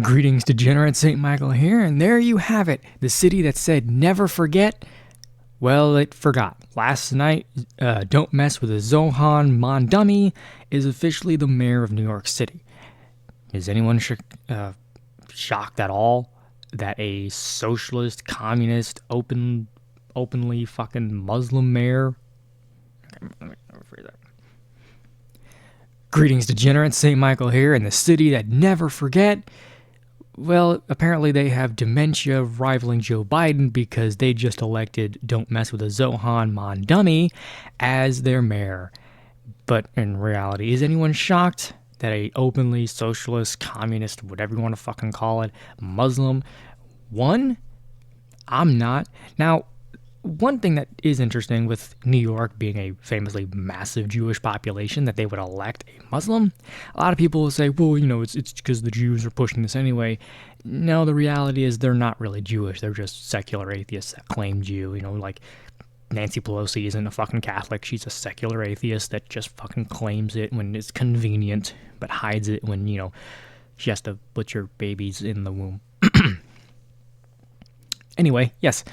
Greetings, degenerate. St. Michael here, and there you have it. The city that said never forget, well, it forgot. Last night, don't mess with a Zohran Mamdani is officially the mayor of New York City. Is anyone shocked at all that a socialist, communist, openly fucking Muslim mayor? Let me rephrase that. Greetings, degenerates. St. Michael here, and the city that never forget. Well, apparently they have dementia rivaling Joe Biden because they just elected Don't Mess with a Zohran Mamdani as their mayor. But in reality, is anyone shocked that a openly socialist, communist, whatever you want to fucking call it, Muslim won? I'm not. Now, one thing that is interesting with New York being a famously massive Jewish population, that they would elect a Muslim, a lot of people will say, well, you know, it's because the Jews are pushing this anyway. No, the reality is they're not really Jewish. They're just secular atheists that claim Jew. You know, like Nancy Pelosi isn't a fucking Catholic. She's a secular atheist that just fucking claims it when it's convenient, but hides it when, you know, she has to butcher babies in the womb. Anyway, yes.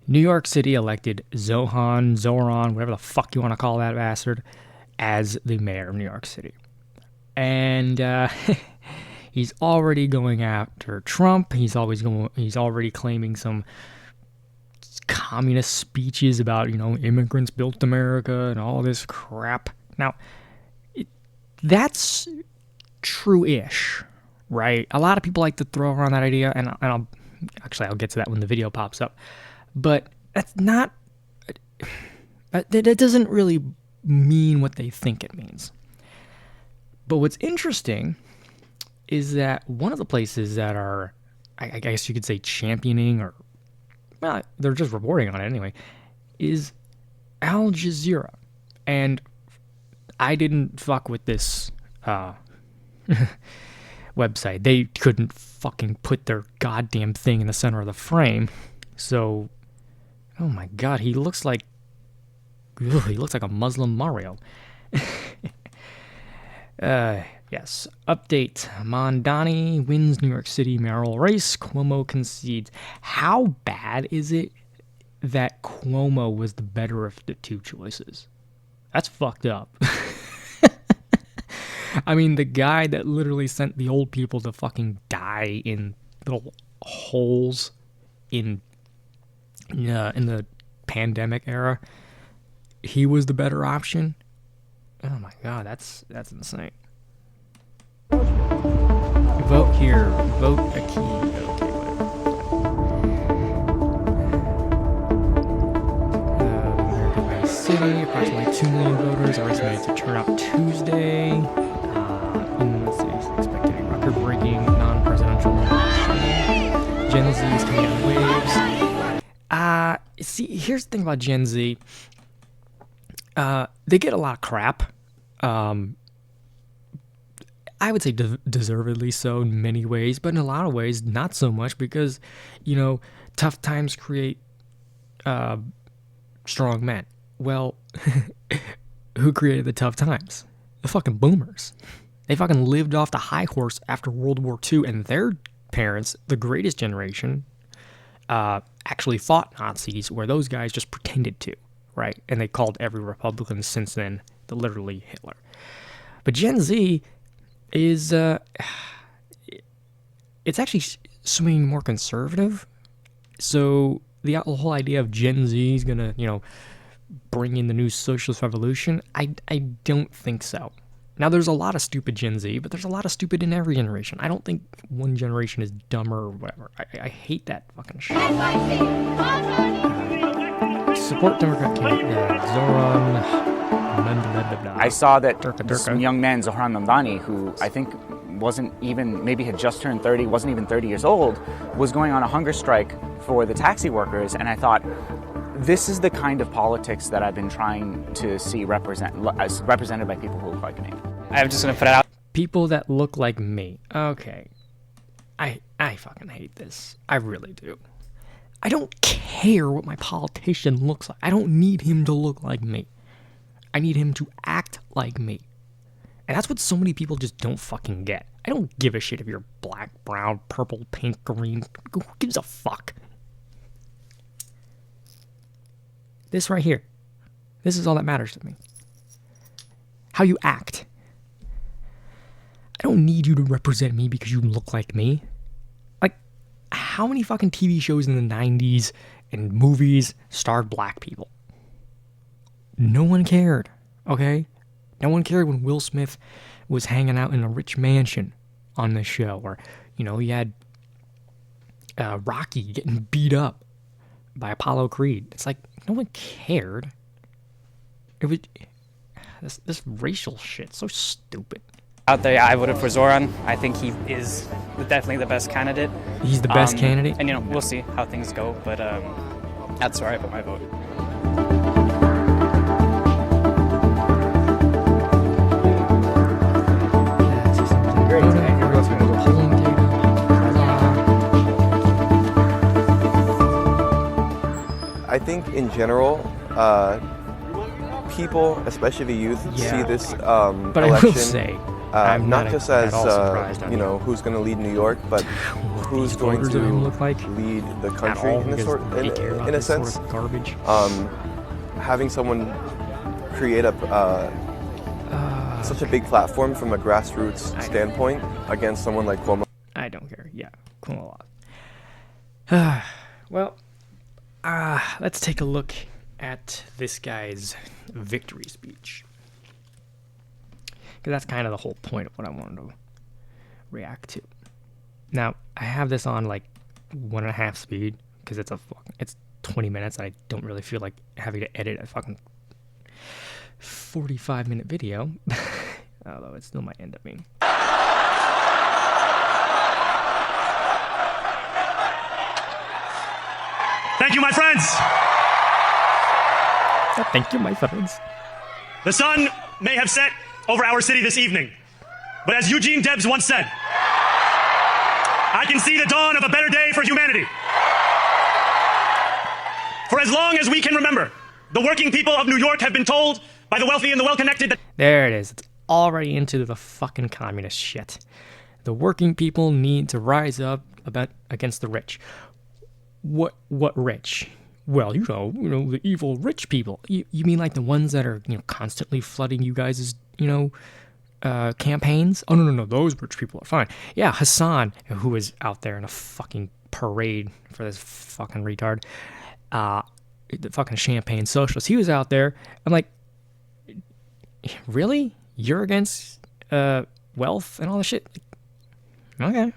New York City elected Zohran, whatever the fuck you want to call that bastard, as the mayor of New York City. And he's already going after Trump. He's already claiming some communist speeches about, you know, immigrants built America and all this crap. Now, that's true-ish, right? A lot of people like to throw around that idea, and I'll get to that when the video pops up. But that's not, that doesn't really mean what they think it means. But what's interesting is that one of the places that are, I guess you could say, championing, or, well, they're just reporting on it anyway, is Al Jazeera. And I didn't fuck with this website. They couldn't fucking put their goddamn thing in the center of the frame. So, oh my god, he looks like a Muslim Mario. Yes. Update. Mamdani wins New York City mayoral race. Cuomo concedes. How bad is it that Cuomo was the better of the two choices? That's fucked up. I mean, the guy that literally sent the old people to fucking die in little holes in the pandemic era, he was the better option. Oh my god, that's insane. Vote here. Vote a key. Okay, American Bay City, approximately 2 million voters are estimated to turn out Tuesday. Let's see, expected a record-breaking non-presidential election. Gen Z is coming out in waves. See, here's the thing about Gen Z. They get a lot of crap. I would say deservedly so in many ways, but in a lot of ways, not so much, because, you know, tough times create strong men. Well, who created the tough times? The fucking boomers. They fucking lived off the high horse after World War II, and their parents, the greatest generation, actually fought Nazis, where those guys just pretended to, right? And they called every Republican since then literally Hitler. But Gen Z is, it's actually swinging more conservative. So the whole idea of Gen Z is gonna, you know, bring in the new socialist revolution, I don't think so. Now, there's a lot of stupid Gen Z, but there's a lot of stupid in every generation. I don't think one generation is dumber or whatever. I hate that fucking shit. Support Democrat candidate Zohran. I saw that this young man, Zohran Mamdani, who I think wasn't even, maybe had just turned 30, wasn't even 30 years old, was going on a hunger strike for the taxi workers, and I thought, This is the kind of politics that I've been trying to see represented by people who look like me. I'm just gonna put it out. People that look like me. Okay. I fucking hate this. I really do. I don't care what my politician looks like. I don't need him to look like me. I need him to act like me. And that's what so many people just don't fucking get. I don't give a shit if you're black, brown, purple, pink, green. Who gives a fuck? This right here. This is all that matters to me. How you act. I don't need you to represent me because you look like me. Like, how many fucking TV shows in the 90s and movies starred black people? No one cared, okay? No one cared when Will Smith was hanging out in a rich mansion on the show. Or, you know, he had Rocky getting beat up by Apollo Creed. It's like, no one cared. It was... This racial shit, so stupid. Out there, I voted for Zohran. I think he is definitely the best candidate. He's the best candidate? And, you know, we'll see how things go, but that's where I put my vote. I think in general, people, especially the youth, see this but election I will say, I'm not just as surprised you know, who's going to lead New York, but who's going to lead the country in a sense. Sort of garbage. Having someone create such a big platform from a grassroots standpoint against someone like Cuomo. I don't care. Yeah, Cuomo lost. Well, let's take a look at this guy's victory speech. Because that's kind of the whole point of what I wanted to react to. Now, I have this on like 1.5 speed because it's 20 minutes and I don't really feel like having to edit a fucking 45-minute video. Although it still might end up being. Thank you, my friends. Thank you, my friends. The sun may have set over our city this evening, but as Eugene Debs once said, I can see the dawn of a better day for humanity. For as long as we can remember, the working people of New York have been told by the wealthy and the well-connected that... There it is. It's already into the fucking communist shit. The working people need to rise up against the rich. What rich? Well, you know, the evil rich people. You mean like the ones that are, constantly flooding you guys' campaigns? Oh, no, those rich people are fine. Yeah, Hassan, who was out there in a fucking parade for this fucking retard, the fucking champagne socialist, he was out there. I'm like, really? You're against wealth and all this shit? Okay.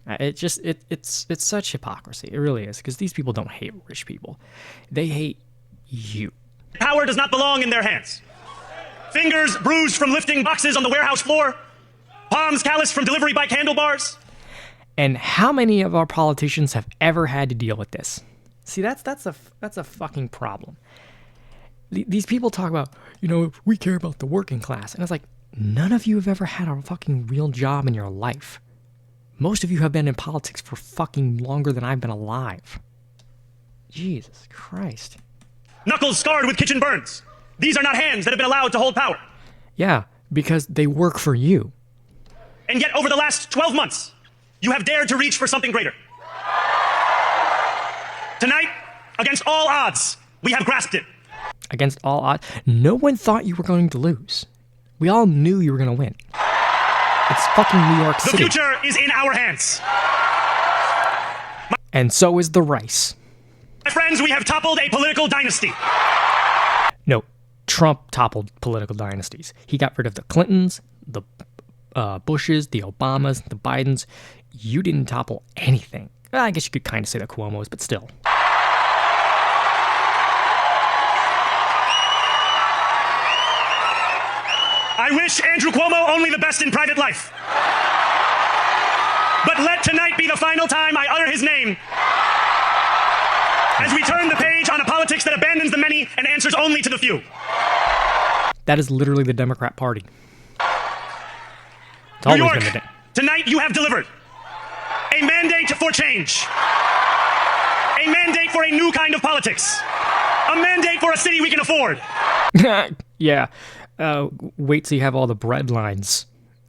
It's such hypocrisy. It really is, because these people don't hate rich people. They hate you. Power does not belong in their hands. Fingers bruised from lifting boxes on the warehouse floor. Palms calloused from delivery bike handlebars. And how many of our politicians have ever had to deal with this? See, that's a fucking problem. These people talk about, we care about the working class. And it's like, none of you have ever had a fucking real job in your life. Most of you have been in politics for fucking longer than I've been alive. Jesus Christ. Knuckles scarred with kitchen burns. These are not hands that have been allowed to hold power. Yeah, because they work for you. And yet over the last 12 months, you have dared to reach for something greater. Tonight, against all odds, we have grasped it. Against all odds? No one thought you were going to lose. We all knew you were going to win. It's fucking New York City. The future is in our hands. And so is the rice. My friends, we have toppled a political dynasty. No, Trump toppled political dynasties. He got rid of the Clintons, the Bushes, the Obamas, the Bidens. You didn't topple anything. I guess you could kind of say the Cuomos, but still. I wish Andrew Cuomo only the best in private life. But let tonight be the final time I utter his name as we turn the page on on a politics that abandons the many and answers only to the few. That is literally the Democrat Party. It's New always York, been the tonight you have delivered a mandate for change, a mandate for a new kind of politics, a mandate for a city we can afford. Yeah. Wait till you have all the bread lines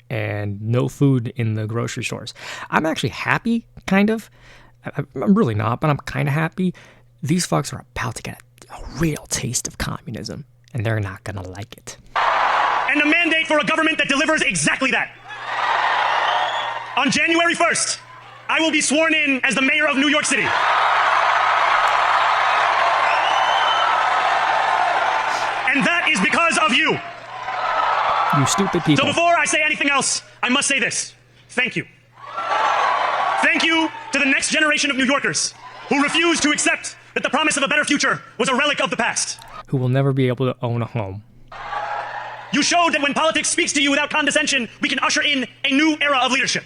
and no food in the grocery stores. I'm actually happy, kind of. I'm really not, but I'm kind of happy. These fucks are about to get a real taste of communism, and they're not gonna like it. And a mandate for a government that delivers exactly that. On January 1st, I will be sworn in as the mayor of New York City. And that is because of you. You stupid people. So before I say anything else, I must say this. Thank you. Thank you to the next generation of New Yorkers who refuse to accept that the promise of a better future was a relic of the past. Who will never be able to own a home. You showed that when politics speaks to you without condescension, we can usher in a new era of leadership.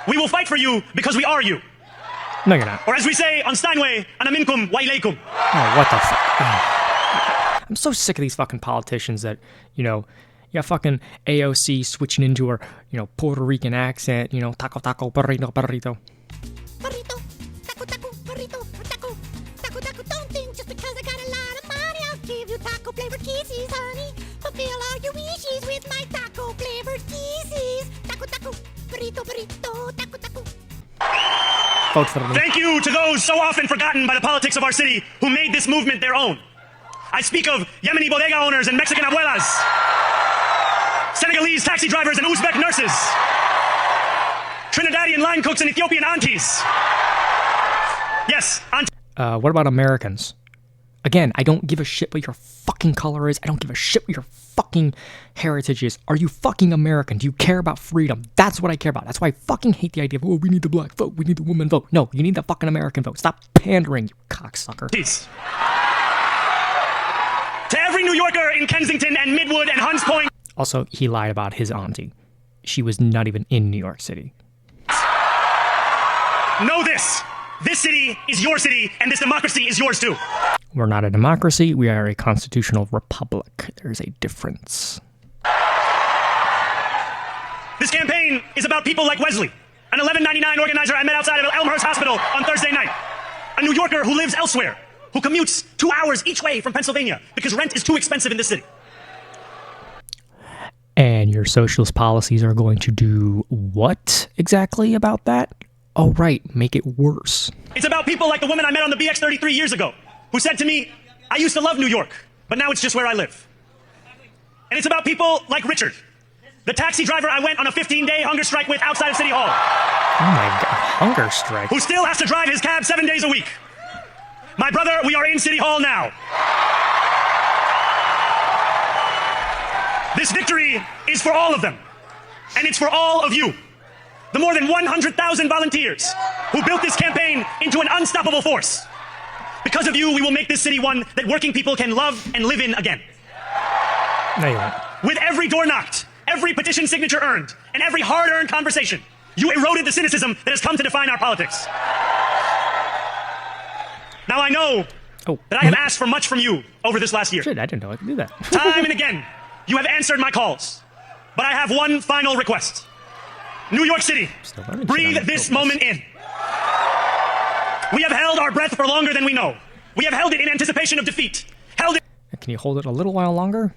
We will fight for you because we are you. No, you're not. Or as we say on Steinway, anaminkum wa ilaykum. Oh, what the fuck? Oh. I'm so sick of these fucking politicians that, you know, you got fucking AOC switching into her, you know, Puerto Rican accent, you know, taco, taco, burrito, burrito. Burrito, taco, taco, burrito, taco, taco, taco. Don't think just because I got a lot of money, I'll give you taco flavored kisses, honey. Fulfill all your wishes with my taco flavored kisses. Taco, taco, burrito, burrito, taco, taco. Vote for me. Thank you to those so often forgotten by the politics of our city who made this movement their own. I speak of Yemeni bodega owners and Mexican abuelas, Senegalese taxi drivers and Uzbek nurses, Trinidadian line cooks and Ethiopian aunties. Yes, aunties. What about Americans? Again, I don't give a shit what your fucking color is. I don't give a shit what your fucking heritage is. Are you fucking American? Do you care about freedom? That's what I care about. That's why I fucking hate the idea of, oh, we need the black vote, we need the woman vote. No, you need the fucking American vote. Stop pandering, you cocksucker. To every New Yorker in Kensington and Midwood and Hunts Point. Also, he lied about his auntie. She was not even in New York City. Know this. This city is your city, and this democracy is yours too. We're not a democracy. We are a constitutional republic. There's a difference. This campaign is about people like Wesley, an 1199 organizer I met outside of Elmhurst Hospital on Thursday night. A New Yorker who lives elsewhere, who commutes 2 hours each way from Pennsylvania because rent is too expensive in this city. And your socialist policies are going to do what exactly about that? Oh, right, make it worse. It's about people like the woman I met on the BX 33 years ago, who said to me, I used to love New York, but now it's just where I live. And it's about people like Richard, the taxi driver I went on a 15-day hunger strike with outside of City Hall. Oh my god, hunger strike. Who still has to drive his cab 7 days a week. My brother, we are in City Hall now. This victory is for all of them, and it's for all of you. The more than 100,000 volunteers who built this campaign into an unstoppable force. Because of you, we will make this city one that working people can love and live in again. No, you won't. With every door knocked, every petition signature earned, and every hard-earned conversation, you eroded the cynicism that has come to define our politics. Now I know that I have asked for much from you over this last year. Shit, I didn't know I could do that. Time and again, you have answered my calls. But I have one final request. New York City, breathe this moment in. We have held our breath for longer than we know. We have held it in anticipation of defeat. Held it. Can you hold it a little while longer?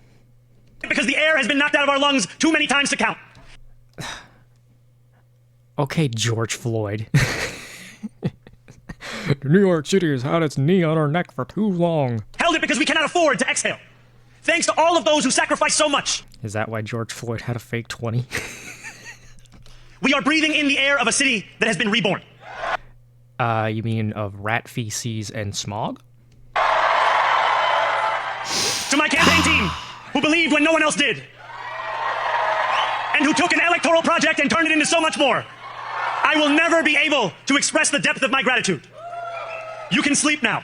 Because the air has been knocked out of our lungs too many times to count. Okay, George Floyd. New York City has had its knee on our neck for too long. Held it because we cannot afford to exhale. Thanks to all of those who sacrificed so much. Is that why George Floyd had a fake 20? We are breathing in the air of a city that has been reborn. You mean of rat feces and smog? To my campaign team, who believed when no one else did, and who took an electoral project and turned it into so much more, I will never be able to express the depth of my gratitude. You can sleep now.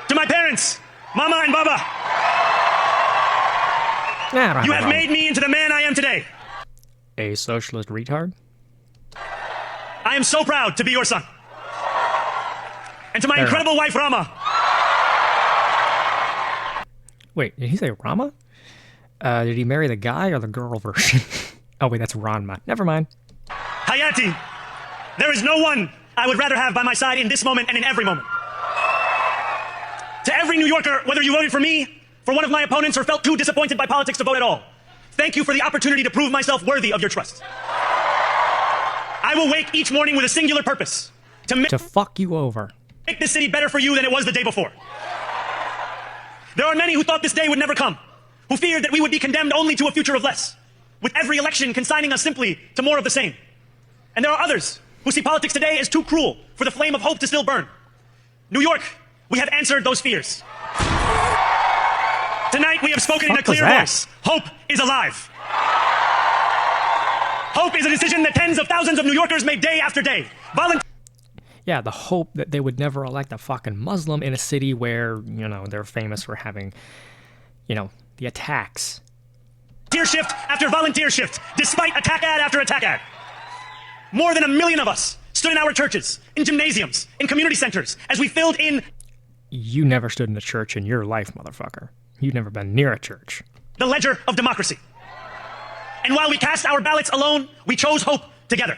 To my parents, Mama and Baba, you have made me into the man I am today. A socialist retard? I am so proud to be your son. And to my incredible wife, Rama. Wait, did he say Rama? Did he marry the guy or the girl version? Oh, wait, that's Ranma. Never mind. Hayati, there is no one I would rather have by my side in this moment and in every moment. To every New Yorker, whether you voted for me, for one of my opponents, or felt too disappointed by politics to vote at all, thank you for the opportunity to prove myself worthy of your trust. I will wake each morning with a singular purpose. To fuck you over. Make this city better for you than it was the day before. There are many who thought this day would never come, who feared that we would be condemned only to a future of less, with every election consigning us simply to more of the same. And there are others who see politics today as too cruel for the flame of hope to still burn. New York, we have answered those fears. Tonight we have spoken in a clear voice. Hope is alive. Hope is a decision that tens of thousands of New Yorkers made day after day. Yeah, the hope that they would never elect a fucking Muslim in a city where, you know, they're famous for having, you know, the attacks. Volunteer shift after volunteer shift, despite attack ad after attack ad. More than 1 million of us stood in our churches, in gymnasiums, in community centers, as we filled in... You never stood in a church in your life, motherfucker. You've never been near a church. ...the ledger of democracy. And while we cast our ballots alone, we chose hope together.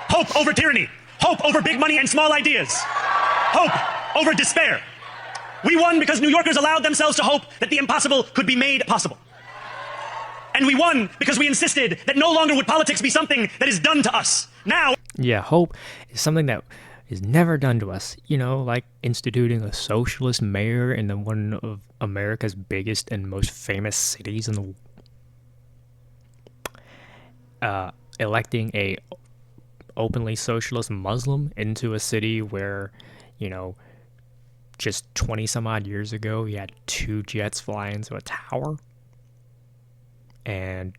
Hope over tyranny. Hope over big money and small ideas. Hope over despair. We won because New Yorkers allowed themselves to hope that the impossible could be made possible. And we won because we insisted that no longer would politics be something that is done to us. Now... Yeah, hope is something that is never done to us. You know, like instituting a socialist mayor in one of America's biggest and most famous cities in the electing a openly socialist Muslim into a city where, you know, just 20 some odd years ago, you had 2 jets fly into a tower and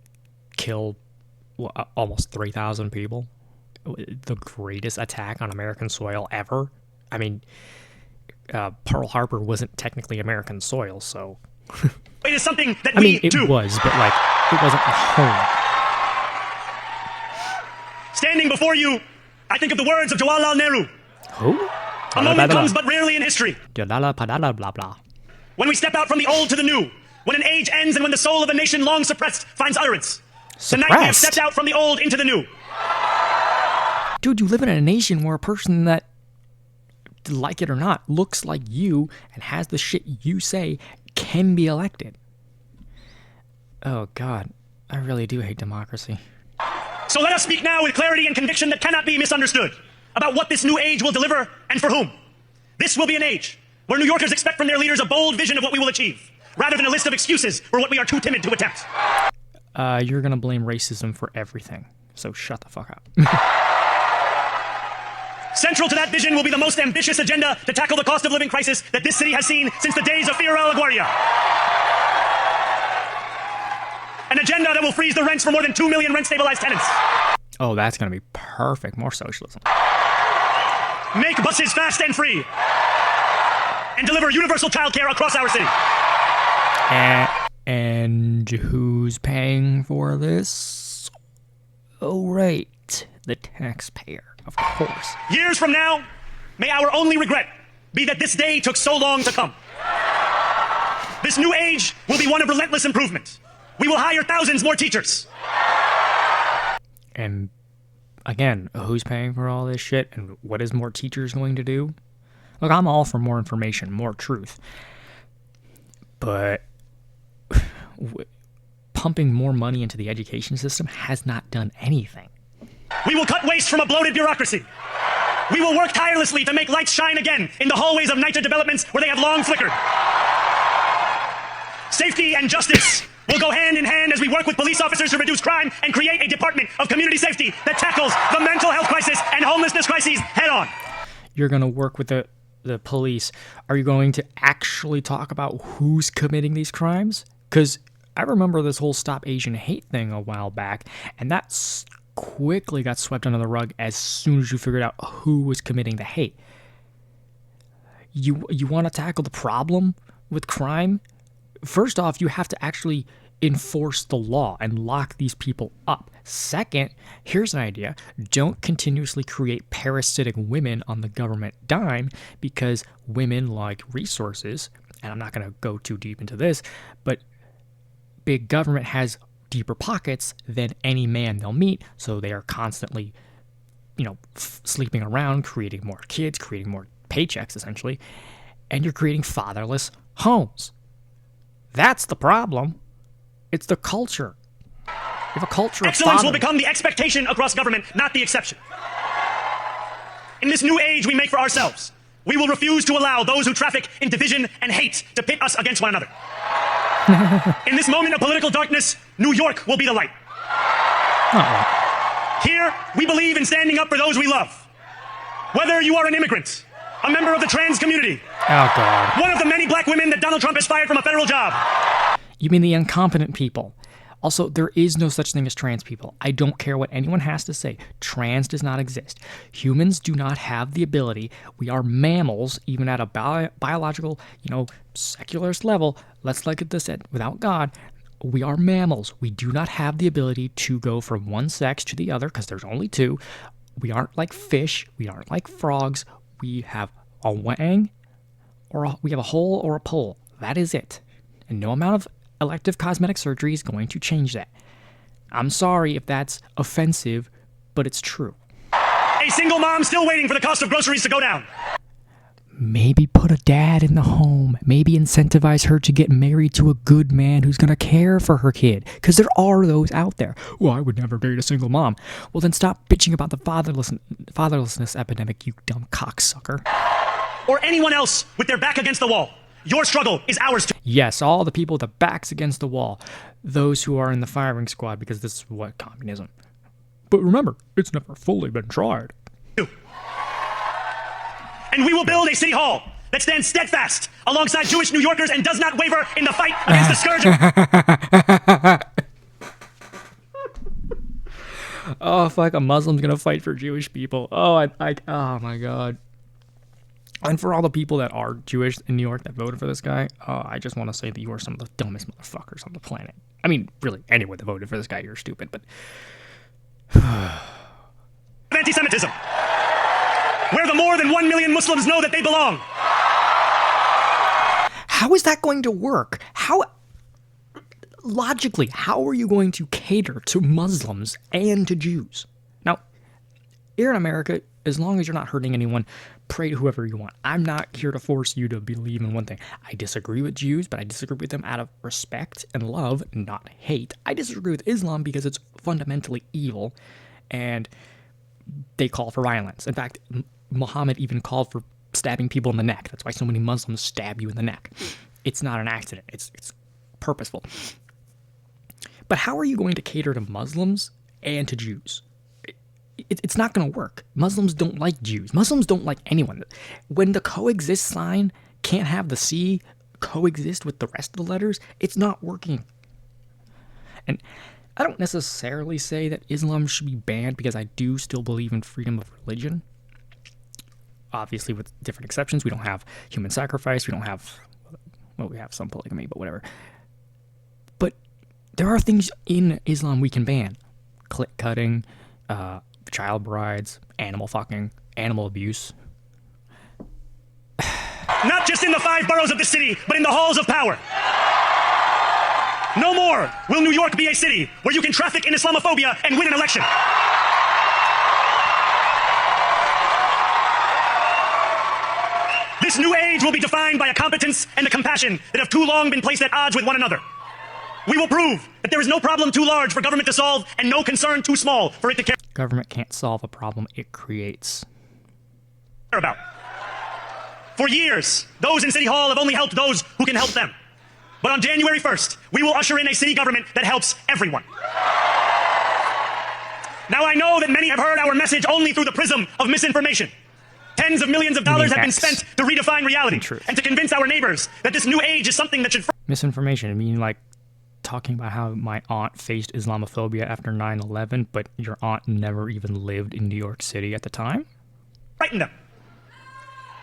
kill almost 3,000 people. The greatest attack on American soil ever. I mean, Pearl Harbor wasn't technically American soil, so... It is something that it was, but, like, it wasn't a home. Standing before you, I think of the words of Jawaharlal Nehru. Who? A moment comes but rarely in history. Blah, blah, blah. When we step out from the old to the new, when an age ends and when the soul of a nation long suppressed finds utterance. Tonight we have stepped out from the old into the new. Dude, you live in a nation where a person that, like it or not, looks like you and has the shit you say can be elected. Oh, God. I really do hate democracy. So let us speak now with clarity and conviction that cannot be misunderstood about what this new age will deliver and for whom. This will be an age where New Yorkers expect from their leaders a bold vision of what we will achieve, rather than a list of excuses for what we are too timid to attempt. You're gonna blame racism for everything, so shut the fuck up. Central to that vision will be the most ambitious agenda to tackle the cost of living crisis that this city has seen since the days of Fiorella LaGuardia. An agenda that will freeze the rents for more than 2 million rent-stabilized tenants. Oh, that's going to be perfect. More socialism. Make buses fast and free. And deliver universal childcare across our city. And who's paying for this? Oh, right. The taxpayer, of course. Years from now, may our only regret be that this day took so long to come. This new age will be one of relentless improvement. We will hire thousands more teachers. And again, who's paying for all this shit? And what is more teachers going to do? Look, I'm all for more information, more truth. But pumping more money into the education system has not done anything. We will cut waste from a bloated bureaucracy. We will work tirelessly to make lights shine again in the hallways of NYC developments where they have long flickered. Safety and justice will go hand in hand as we work with police officers to reduce crime and create a department of community safety that tackles the mental health crisis and homelessness crises head on. You're going to work with the police. Are you going to actually talk about who's committing these crimes? Because I remember this whole Stop Asian Hate thing a while back, and that quickly got swept under the rug as soon as you figured out who was committing the hate. You want to tackle the problem with crime? First off, you have to actually enforce the law and lock these people up. Second, here's an idea. Don't continuously create parasitic women on the government dime, because women like resources, and I'm not going to go too deep into this, but big government has deeper pockets than any man they'll meet, so they are constantly, sleeping around, creating more kids, creating more paychecks, essentially, and you're creating fatherless homes. That's the problem. It's the culture. You have a culture of excellence will become the expectation across government, not the exception. In this new age we make for ourselves, we will refuse to allow those who traffic in division and hate to pit us against one another. In this moment of political darkness, New York will be the light. Here, we believe in standing up for those we love. Whether you are an immigrant, a member of the trans community, one of the many black women that Donald Trump has fired from a federal job. You mean the incompetent people? Also, there is no such thing as trans people. I don't care what anyone has to say. Trans does not exist. Humans do not have the ability. We are mammals, even at a biological, secularist level. Let's look at this without God. We are mammals. We do not have the ability to go from one sex to the other, because there's only two. We aren't like fish. We aren't like frogs. We have a wang, or we have a hole or a pole. That is it. And no amount of elective cosmetic surgery is going to change that. I'm sorry if that's offensive, but it's true. A single mom still waiting for the cost of groceries to go down. Maybe put a dad in the home. Maybe incentivize her to get married to a good man who's going to care for her kid. Because there are those out there. Well, I would never date a single mom. Well, then stop bitching about the fatherlessness epidemic, you dumb cocksucker. Or anyone else with their back against the wall. Your struggle is ours too. Yes, all the people with their backs against the wall. Those who are in the firing squad, because this is what communism. But remember, it's never fully been tried. And we will build a city hall that stands steadfast alongside Jewish New Yorkers and does not waver in the fight against the scourge of... Oh, fuck, a Muslim's gonna fight for Jewish people. Oh, oh my god. And for all the people that are Jewish in New York that voted for this guy, I just want to say that you are some of the dumbest motherfuckers on the planet. I mean, really, anyone that voted for this guy, you're stupid, but... Anti-Semitism. Where the more than 1 million Muslims know that they belong. How is that going to work? Logically, how are you going to cater to Muslims and to Jews? Now, here in America, as long as you're not hurting anyone, pray to whoever you want. I'm not here to force you to believe in one thing. I disagree with Jews, but I disagree with them out of respect and love, not hate. I disagree with Islam because it's fundamentally evil, and they call for violence. In fact, Muhammad even called for stabbing people in the neck. That's why so many Muslims stab you in the neck. It's not an accident. It's purposeful. But how are you going to cater to Muslims and to Jews? It's not going to work. Muslims don't like Jews. Muslims don't like anyone. When the coexist sign can't have the C coexist with the rest of the letters, it's not working. And I don't necessarily say that Islam should be banned, because I do still believe in freedom of religion. Obviously, with different exceptions. We don't have human sacrifice. We don't have, well, we have some polygamy, but whatever. But there are things in Islam we can ban. Clit cutting, child brides, animal fucking, animal abuse. Not just in the 5 boroughs of the city, but in the halls of power. No more will New York be a city where you can traffic in Islamophobia and win an election. This new age will be defined by a competence and a compassion that have too long been placed at odds with one another. We will prove that there is no problem too large for government to solve and no concern too small for it to care Government can't solve a problem it creates. about. For years, those in City Hall have only helped those who can help them. But on January 1st, we will usher in a city government that helps everyone. Now, I know that many have heard our message only through the prism of misinformation. Tens of millions of dollars have been spent to redefine reality and to convince our neighbors that this new age is something that should... Misinformation, I mean, like talking about how my aunt faced Islamophobia after 9/11, but your aunt never even lived in New York City at the time? Frighten them.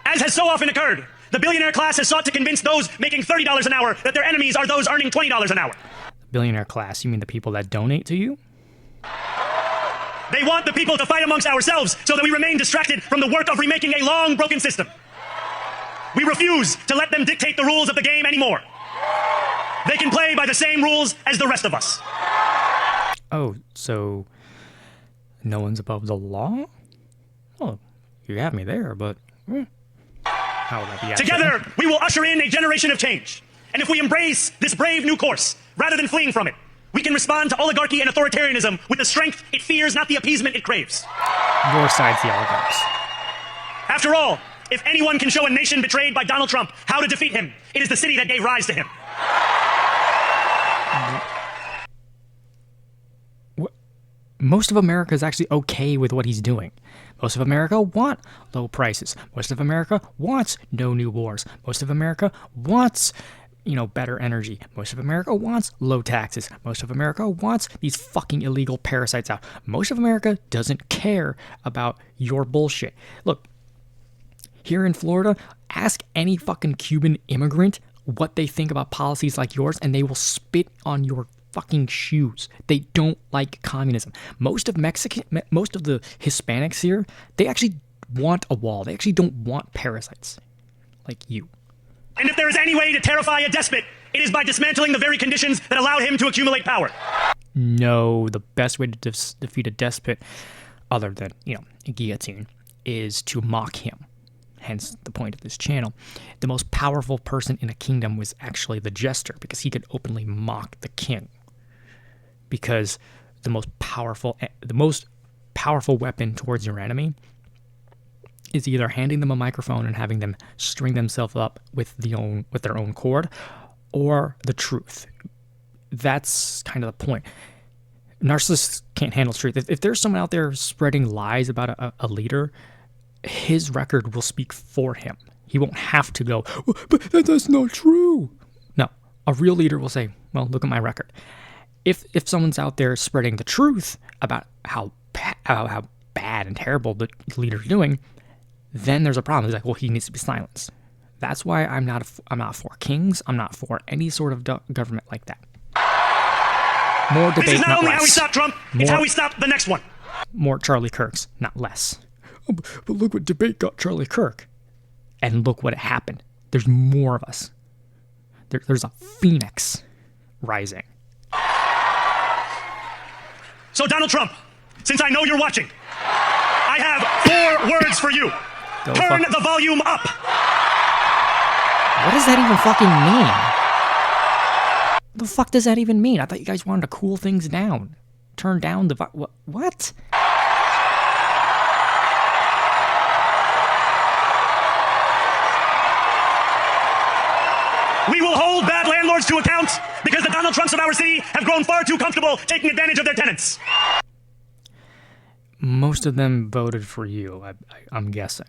As has so often occurred, the billionaire class has sought to convince those making $30 an hour that their enemies are those earning $20 an hour. Billionaire class, you mean the people that donate to you? They want the people to fight amongst ourselves so that we remain distracted from the work of remaking a long broken system. We refuse to let them dictate the rules of the game anymore. They can play by the same rules as the rest of us. Oh, so no one's above the law? Well, you got me there, but how would that be accurate? Together, we will usher in a generation of change. And if we embrace this brave new course, rather than fleeing from it, we can respond to oligarchy and authoritarianism with the strength it fears, not the appeasement it craves. Your side's the oligarchs. After all, if anyone can show a nation betrayed by Donald Trump how to defeat him, it is the city that gave rise to him. Most of America is actually okay with what he's doing. Most of America want low prices. Most of America wants no new wars. Most of America wants, better energy. Most of America wants low taxes. Most of America wants these fucking illegal parasites out. Most of America doesn't care about your bullshit. Look, here in Florida, ask any fucking Cuban immigrant what they think about policies like yours, and they will spit on your fucking shoes. They don't like communism. Most of the Hispanics here, they actually want a wall. They actually don't want parasites like you. And if there is any way to terrify a despot, it is by dismantling the very conditions that allowed him to accumulate power. No, the best way to defeat a despot, other than, a guillotine, is to mock him. Hence the point of this channel. The most powerful person in a kingdom was actually the jester, because he could openly mock the king. Because the most powerful weapon towards your enemy is either handing them a microphone and having them string themselves up with their own cord, or the truth. That's kind of the point. Narcissists can't handle truth. If there's someone out there spreading lies about a leader, his record will speak for him. He won't have to go, but that's not true. No, a real leader will say, well, look at my record. If someone's out there spreading the truth about how bad and terrible the leader's doing, then there's a problem. He's like, well, he needs to be silenced. That's why I'm not for kings. I'm not for any sort of government like that. More debate, this is not only less. how we stop Trump, it's how we stop the next one. More Charlie Kirks, not less. Oh, but look what debate got Charlie Kirk. And look what happened. There's more of us. There's a phoenix rising. So Donald Trump, since I know you're watching, I have 4 words for you. Turn the volume up. What does that even fucking mean? What the fuck does that even mean? I thought you guys wanted to cool things down. Turn down the what? We will hold bad landlords to account because the Donald Trumps of our city have grown far too comfortable taking advantage of their tenants. Most of them voted for you, I'm guessing.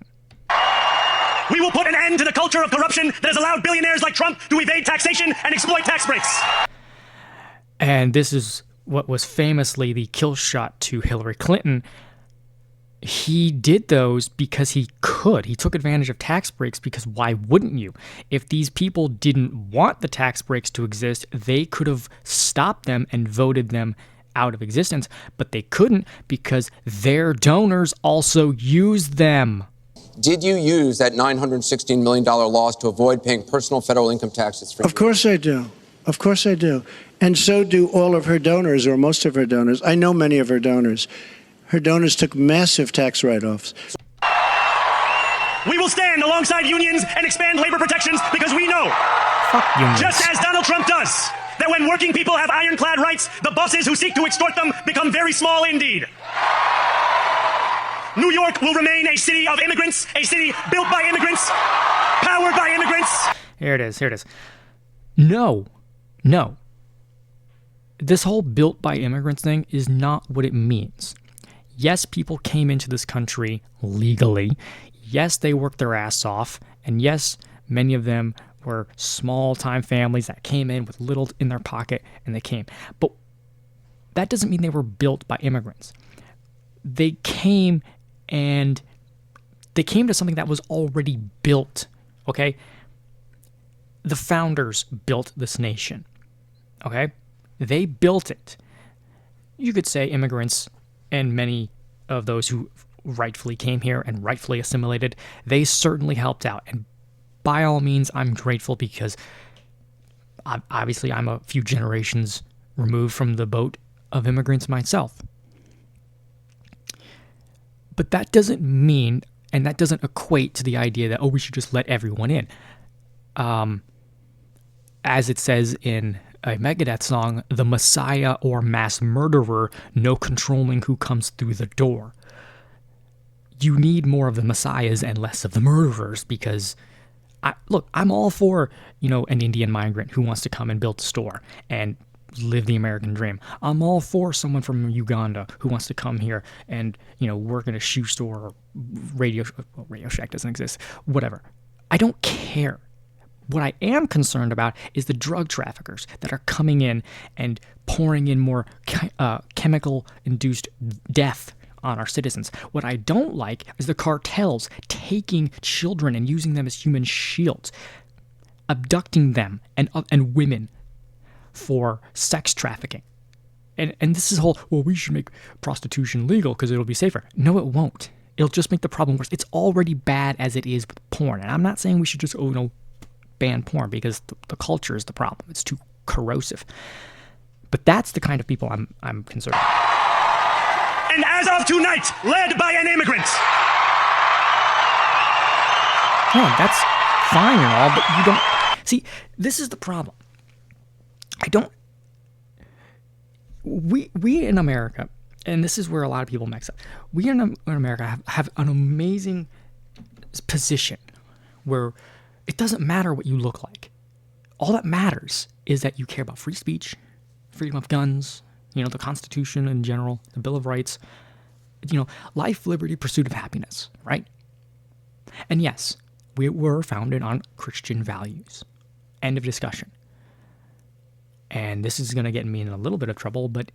We will put an end to the culture of corruption that has allowed billionaires like Trump to evade taxation and exploit tax breaks. And this is what was famously the kill shot to Hillary Clinton. He did those because he could. He took advantage of tax breaks because why wouldn't you? If these people didn't want the tax breaks to exist, they could have stopped them and voted them out of existence, but they couldn't because their donors also used them. Did you use that $916 million loss to avoid paying personal federal income taxes? Of course I do. Of course I do. And so do all of her donors, or most of her donors. I know many of her donors. Her donors took massive tax write-offs. We will stand alongside unions and expand labor protections because we know, just as Donald Trump does, that when working people have ironclad rights, the bosses who seek to extort them become very small indeed. New York will remain a city of immigrants, a city built by immigrants, powered by immigrants. Here it is. No. This whole built by immigrants thing is not what it means. Yes, people came into this country legally. Yes, they worked their ass off. And yes, many of them were small-time families that came in with little in their pocket and they came. But that doesn't mean they were built by immigrants. They came to something that was already built, okay? The founders built this nation, okay? They built it. You could say immigrants and many of those who rightfully came here and rightfully assimilated, they certainly helped out. And by all means, I'm grateful because obviously I'm a few generations removed from the boat of immigrants myself. But that doesn't mean, and that doesn't equate to the idea that, oh, we should just let everyone in. As it says in a Megadeth song, the Messiah or mass murderer, no controlling who comes through the door. You need more of the messiahs and less of the murderers because, I'm all for, an Indian migrant who wants to come and build a store and live the American dream. I'm all for someone from Uganda who wants to come here and, work in a shoe store or Radio Shack doesn't exist, whatever. I don't care. What I am concerned about is the drug traffickers that are coming in and pouring in more chemical-induced death on our citizens. What I don't like is the cartels taking children and using them as human shields, abducting them and women for sex trafficking. And this is whole, well, we should make prostitution legal because it'll be safer. No, it won't. It'll just make the problem worse. It's already bad as it is with porn. And I'm not saying we should just, ban porn because the culture is the problem. It's too corrosive. But that's the kind of people I'm concerned about. And as of tonight, led by an immigrant. Yeah, that's fine and all, but you don't... See, this is the problem. We in America, and this is where a lot of people mix up, we in America have an amazing position where it doesn't matter what you look like. All that matters is that you care about free speech, freedom of guns, the Constitution in general, the Bill of Rights, life, liberty, pursuit of happiness, right? And yes, we were founded on Christian values. End of discussion. And this is going to get me in a little bit of trouble, but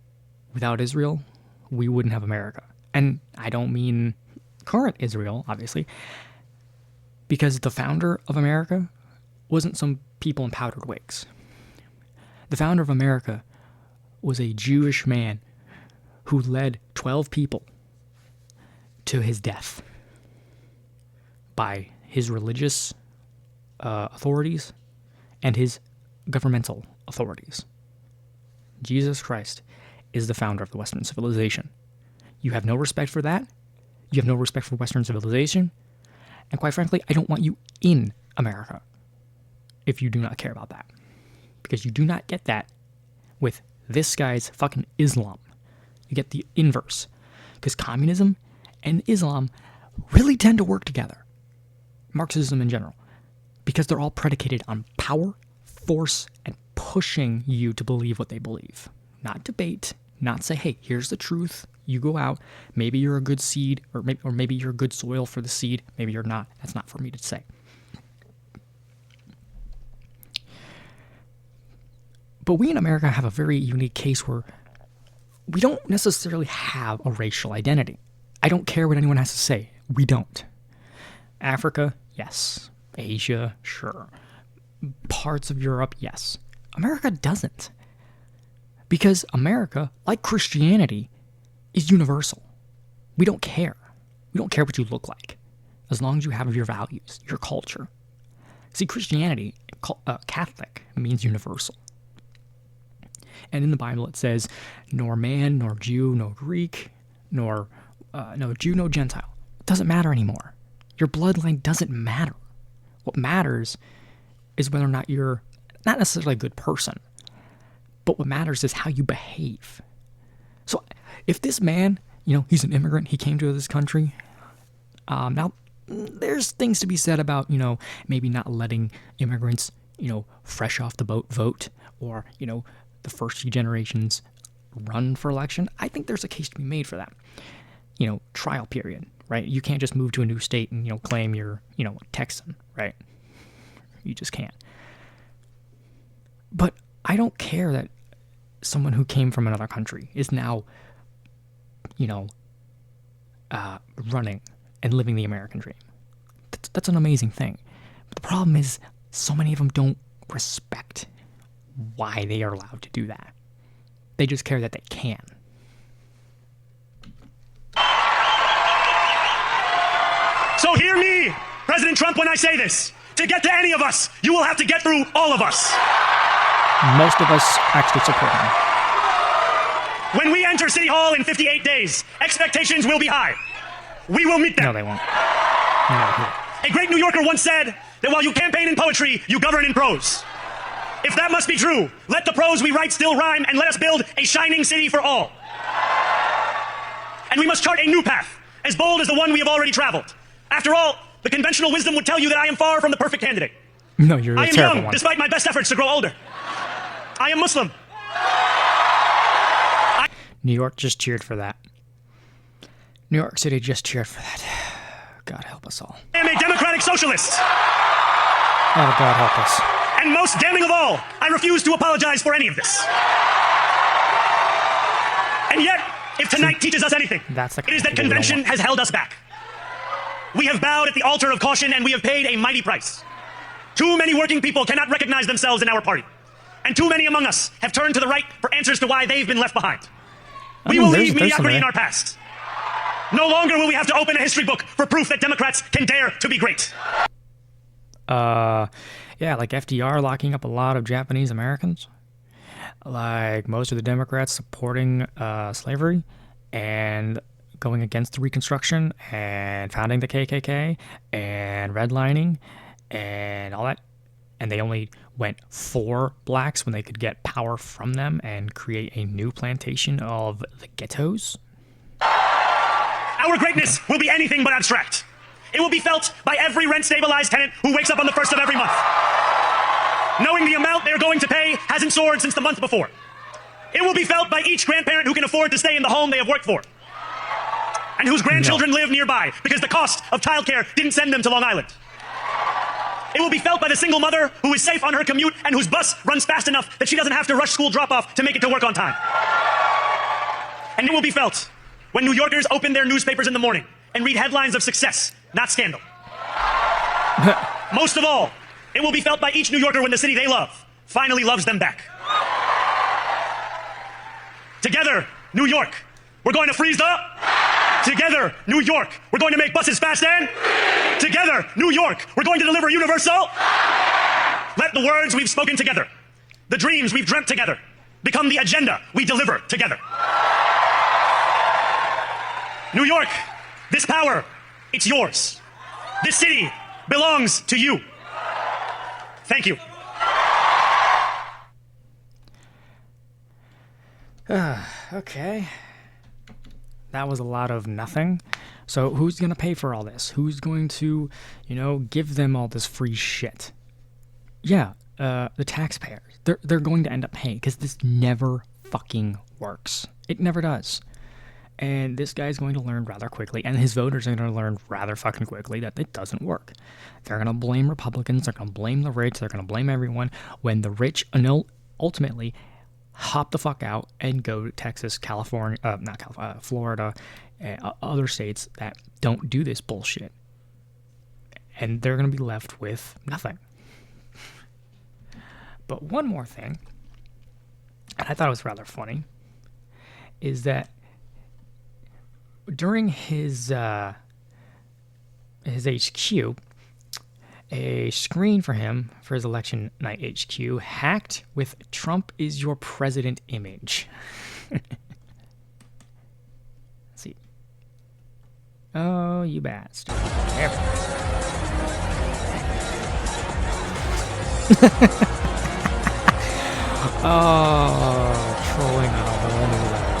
without Israel, we wouldn't have America. And I don't mean current Israel, obviously, because the founder of America wasn't some people in powdered wigs. The founder of America was a Jewish man who led 12 people to his death by his religious authorities and his governmental authorities. Jesus Christ is the founder of the Western civilization. You have no respect for that. You have no respect for Western civilization. And quite frankly, I don't want you in America if you do not care about that. Because you do not get that with this guy's fucking Islam. You get the inverse. Because communism and Islam really tend to work together. Marxism in general. Because they're all predicated on power, force, and pushing you to believe what they believe. Not debate, not say, hey, here's the truth. You go out, maybe you're a good seed, or maybe you're a good soil for the seed, maybe you're not. That's not for me to say. But we in America have a very unique case where we don't necessarily have a racial identity. I don't care what anyone has to say. We don't. Africa, yes. Asia, sure. Parts of Europe, yes. America doesn't. Because America, like Christianity, is universal. We don't care. We don't care what you look like, as long as you have your values, your culture. See, Christianity, Catholic, means universal. And in the Bible it says, nor man, nor Jew, nor Greek, nor no Jew, no Gentile. It doesn't matter anymore. Your bloodline doesn't matter. What matters is whether or not you're not necessarily a good person, but what matters is how you behave. So if this man, he's an immigrant, he came to this country, now there's things to be said about, maybe not letting immigrants, fresh off the boat vote, or, the first few generations run for election. I think there's a case to be made for that. Trial period, right? You can't just move to a new state and, claim you're, a Texan, right? You just can't. But I don't care that someone who came from another country is now, running and living the American dream. That's an amazing thing. But the problem is so many of them don't respect why they are allowed to do that. They just care that they can. So hear me, President Trump, when I say this. To get to any of us, you will have to get through all of us. Most of us actually support him. When we enter City Hall in 58 days, expectations will be high. We will meet them. No, they won't. No. A great New Yorker once said that while you campaign in poetry, you govern in prose. If that must be true, let the prose we write still rhyme, and let us build a shining city for all. And we must chart a new path, as bold as the one we have already traveled. After all, the conventional wisdom would tell you that I am far from the perfect candidate. No, you're a I am terrible young, one. despite my best efforts to grow older. I am Muslim. New York just cheered for that. New York City just cheered for that. God help us all. I am a democratic socialist. Oh, God help us. And most damning of all, I refuse to apologize for any of this. And yet, if tonight teaches us anything, it is that convention has held us back. We have bowed at the altar of caution, and we have paid a mighty price. Too many working people cannot recognize themselves in our party. And too many among us have turned to the right for answers to why they've been left behind. We will leave mediocrity in our past. No longer will we have to open a history book for proof that Democrats can dare to be great. Yeah, like FDR locking up a lot of Japanese Americans. Like most of the Democrats supporting slavery and going against the Reconstruction and founding the KKK and redlining and all that. And they only went for blacks when they could get power from them and create a new plantation of the ghettos. Our greatness will be anything but abstract. It will be felt by every rent-stabilized tenant who wakes up on the first of every month, knowing the amount they're going to pay hasn't soared since the month before. It will be felt by each grandparent who can afford to stay in the home they have worked for, and whose grandchildren live nearby because the cost of childcare didn't send them to Long Island. It will be felt by the single mother who is safe on her commute and whose bus runs fast enough that she doesn't have to rush school drop-off to make it to work on time. And it will be felt when New Yorkers open their newspapers in the morning and read headlines of success, not scandal. Most of all, it will be felt by each New Yorker when the city they love finally loves them back. Together, New York, we're going to freeze the... Together, New York, we're going to make buses fast and... Together, New York, we're going to deliver universal... Let the words we've spoken together, the dreams we've dreamt together, become the agenda we deliver together. New York, this power, it's yours. This city belongs to you. Thank you. Okay. That was a lot of nothing. So who's going to pay for all this? Who's going to, give them all this free shit? Yeah, the taxpayers. They're going to end up paying because this never fucking works. It never does. And this guy's going to learn rather quickly, and his voters are going to learn rather fucking quickly that it doesn't work. They're going to blame Republicans, they're going to blame the rich, they're going to blame everyone, when the rich ultimately hop the fuck out and go to Texas, California, Florida, other states that don't do this bullshit. And they're going to be left with nothing. But one more thing, and I thought it was rather funny, is that during his HQ, a screen for him for his election night HQ hacked with "Trump is your president" image. Let's see. Oh, you bastard. There we go. Oh, trolling on a whole new level.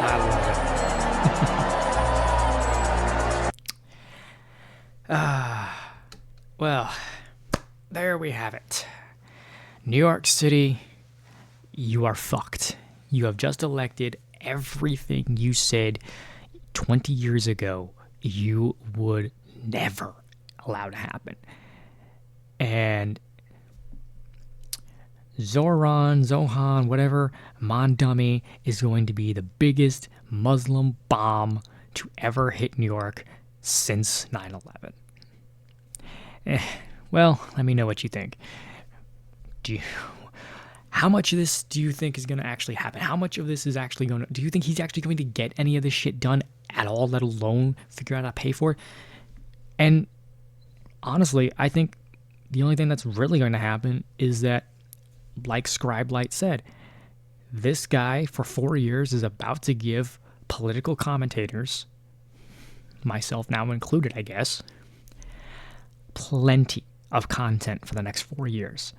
I love it. Well, there we have it. New York City, you are fucked. You have just elected everything you said 20 years ago you would never allow to happen. And Zohran, whatever, Mamdani is going to be the biggest Muslim bomb to ever hit New York since 9/11. Well, let me know what you think. How much of this do you think is going to actually happen? How much of this is actually going to... Do you think he's actually going to get any of this shit done at all, let alone figure out how to pay for it? And honestly, I think the only thing that's really going to happen is that, like Scribe Light said, this guy for 4 years is about to give political commentators, myself now included, I guess, plenty of content for the next 4 years.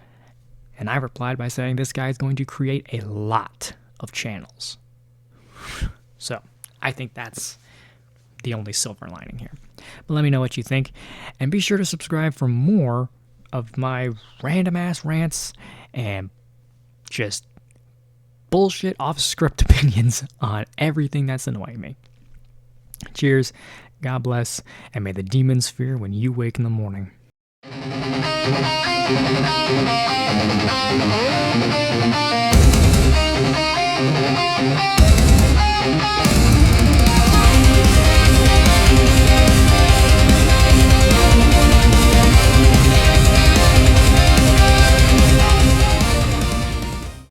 And I replied by saying this guy is going to create a lot of channels. So I think that's the only silver lining here. But let me know what you think. And be sure to subscribe for more of my random ass rants and just bullshit off script opinions on everything that's annoying me. Cheers, God bless, and may the demons fear when you wake in the morning.